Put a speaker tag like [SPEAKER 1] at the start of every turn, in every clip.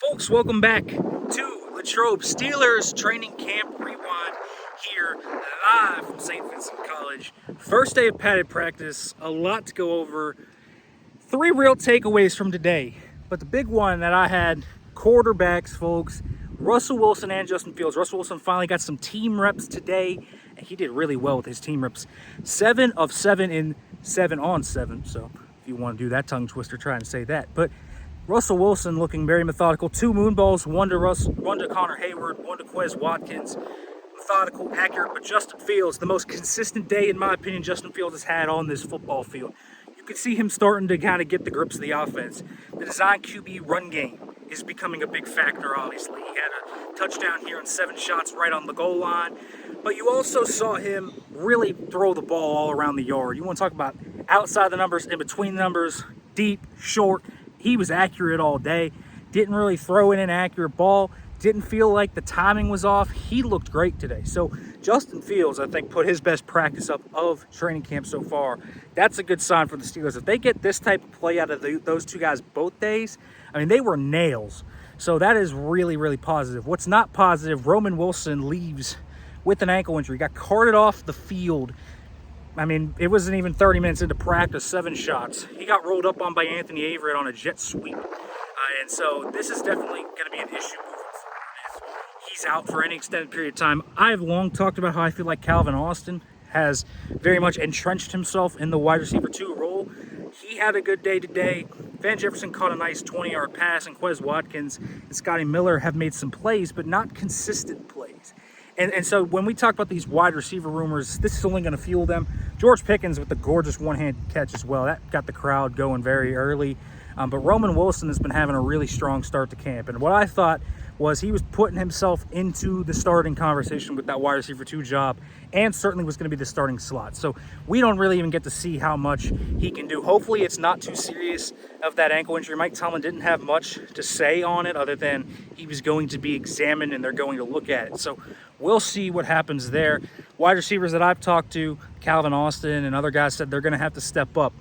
[SPEAKER 1] folks, welcome back to Latrobe Steelers Training Camp Rewind here live from St. Vincent College. First day of padded practice, a lot to go over. 3 real takeaways from today, but the big one that I had, quarterbacks, folks, Russell Wilson and Justin Fields. Russell Wilson finally got some team reps today, and he did really well with his team reps. 7 of 7 in 7 on 7, so if you want to do that tongue twister, try and say that. But Russell Wilson looking very methodical. 2 moon balls, one to Connor Hayward, one to Quez Watkins. Methodical, accurate, but Justin Fields, the most consistent day, in my opinion, Justin Fields has had on this football field. You can see him starting to kind of get the grips of the offense. The design QB run game is becoming a big factor, obviously. He had a touchdown here and 7 shots right on the goal line. But you also saw him really throw the ball all around the yard. You want to talk about outside the numbers, in between the numbers, deep, short. He was accurate all day. Didn't really throw in an inaccurate ball. Didn't feel like the timing was off. He looked great today. So Justin Fields, I think, put his best practice up of training camp so far. That's a good sign for the Steelers. If they get this type of play out of those 2 guys both days, I mean, they were nails. So that is really, really positive. What's not positive, Roman Wilson leaves with an ankle injury. Got carted off the field. I mean, it wasn't even 30 minutes into practice, 7 shots. He got rolled up on by Anthony Averett on a jet sweep. And so this is definitely going to be an issue moving forward if he's out for any extended period of time. I have long talked about how I feel like Calvin Austin has very much entrenched himself in the wide receiver 2 role. He had a good day today. Van Jefferson caught a nice 20-yard pass, and Quez Watkins and Scotty Miller have made some plays, but not consistent plays. And so when we talk about these wide receiver rumors, this is only going to fuel them. George Pickens with the gorgeous one-hand catch as well. That got the crowd going very early. But Roman Wilson has been having a really strong start to camp. And what I thought was he was putting himself into the starting conversation with that wide receiver 2 job, and certainly was going to be the starting slot. So we don't really even get to see how much he can do. Hopefully it's not too serious of that ankle injury. Mike Tomlin didn't have much to say on it other than he was going to be examined and they're going to look at it. So we'll see what happens there. Wide receivers that I've talked to, Calvin Austin and other guys, said they're going to have to step up.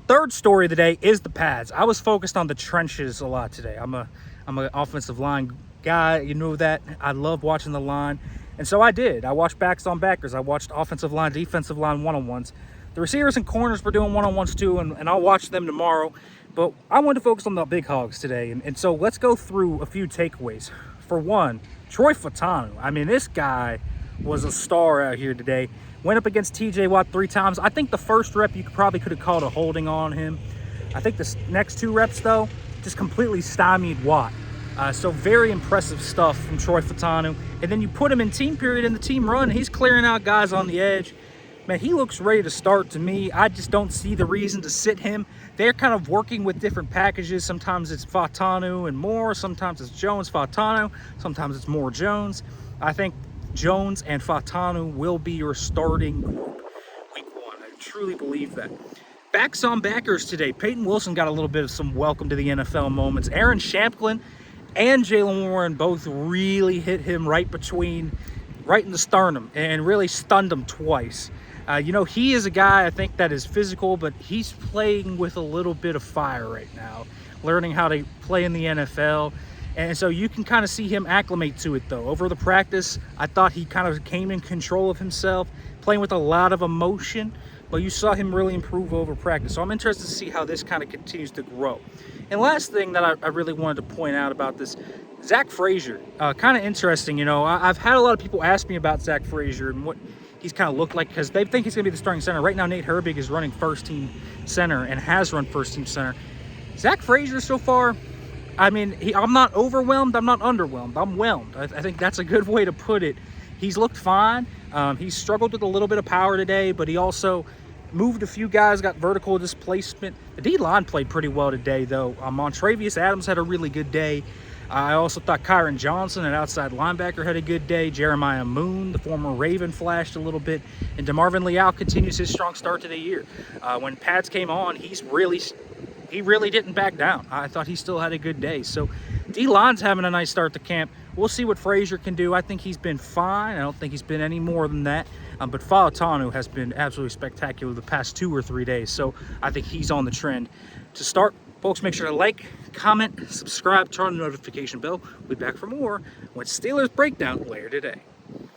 [SPEAKER 1] Third story of the day is the pads. I was focused on the trenches a lot today. I'm an offensive line guy. You know that. I love watching the line. And so I did. I watched backs on backers. I watched offensive line, defensive line one-on-ones. The receivers and corners were doing one-on-ones too, and I'll watch them tomorrow. But I wanted to focus on the big hogs today. And so let's go through a few takeaways. For one, Troy Fautanu. I mean, this guy was a star out here today. Went up against TJ Watt 3 times. I think the first rep you probably could have called a holding on him. I think the next 2 reps, though, just completely stymied Watt. So very impressive stuff from Troy Fautanu. And then you put him in team period in the team run. He's clearing out guys on the edge. Man, he looks ready to start to me. I just don't see the reason to sit him. They're kind of working with different packages. Sometimes it's Fautanu and Moore. Sometimes it's Jones, Fautanu. Sometimes it's Moore, Jones. I think Jones and Fautanu will be your starting group week 1. I truly believe that. Backs on backers today. Peyton Wilson got a little bit of some welcome to the NFL moments. Aaron Shamplin and Jaylen Warren both really hit him right in the sternum and really stunned him twice. He is a guy I think that is physical, but he's playing with a little bit of fire right now, learning how to play in the NFL. And so you can kind of see him acclimate to it, though. Over the practice, I thought he kind of came in control of himself, playing with a lot of emotion, but you saw him really improve over practice. So I'm interested to see how this kind of continues to grow. And last thing that I really wanted to point out about this, Zach Frazier, kind of interesting. I've had a lot of people ask me about Zach Frazier and what he's kind of looked like, because they think he's going to be the starting center. Right now, Nate Herbig is running first-team center and has run first-team center. Zach Frazier so far, I mean, I'm not overwhelmed. I'm not underwhelmed. I'm whelmed. I think that's a good way to put it. He's looked fine. He's struggled with a little bit of power today, but he also moved a few guys, got vertical displacement. The D-line played pretty well today, though. Montravius Adams had a really good day. I also thought Kyron Johnson, an outside linebacker, had a good day. Jeremiah Moon, the former Raven, flashed a little bit. And DeMarvin Leal continues his strong start to the year. When pads came on, he really didn't back down. I thought he still had a good day. So D-line's having a nice start to camp. We'll see what Frazier can do. I think he's been fine. I don't think he's been any more than that. But Fautanu has been absolutely spectacular the past 2 or 3 days. So I think he's on the trend to start Folks, make sure to like, comment, subscribe, turn on the notification bell. We'll be back for more when Steelers Breakdown later today.